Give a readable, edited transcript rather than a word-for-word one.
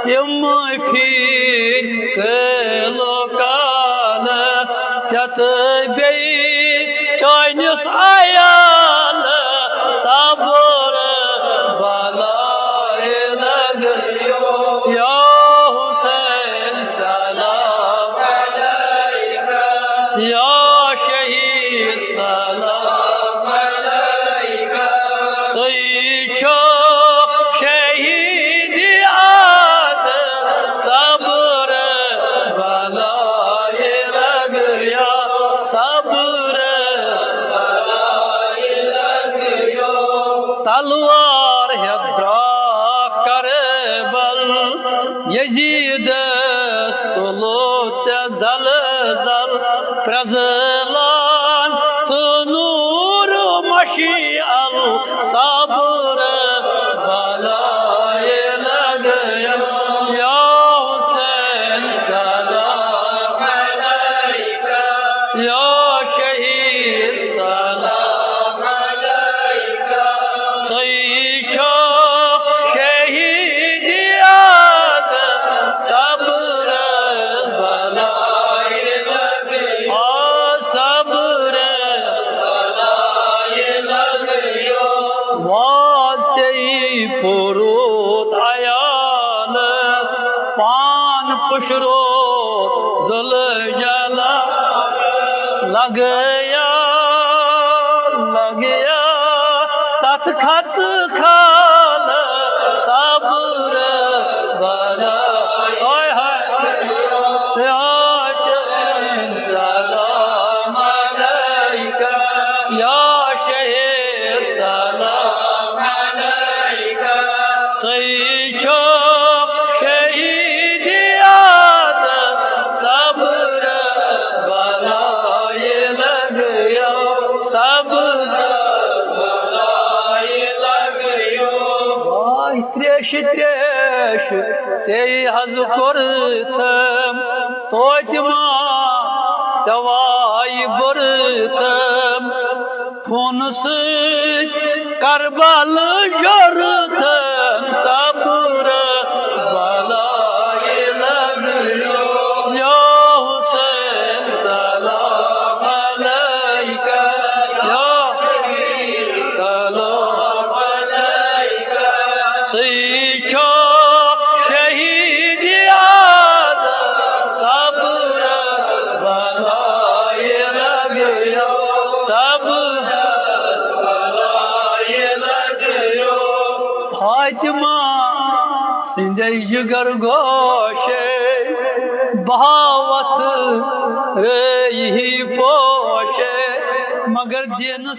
तिम फिर कलो काल चत बे चौनिस आयाल सबुर बलाए लग या हुसैन सलाम अलैका या शहीद सलाम अलैका सईचो शहीद आद सबुर बलाए लग या सबुर बलाए लग यो तलवार है करबल यजीद तुलो जल जल प्रजलान नूर मशी अल सबुर बलाए लग या हुसैन सलाम अलैका या शहीद सलाम अलैका सईचो शहीद आद सबुर बलाए लग सबुर बलाए लग वाचई पुरुत आयाल पान पुशरोत जुल जला लगया तथ खत खाल सबुर सलाम अलैका या शहीद सलाम अलैका सईचो शहीद आद सबुर बलाए लग या सबुर बलाए लग यो त्रेश से हज कोरथम तोतमा सवाई बुरथम खून करबल जोरथम सबुर बलाए लग या हुसैन सलाम अलैका या सलाम अलैका सईचो शहीद आद सबुर बलाए लग सबुर बलाए लग फातिमा सिंधे जिगर गोशे बहावत रही पोशे मगर दिन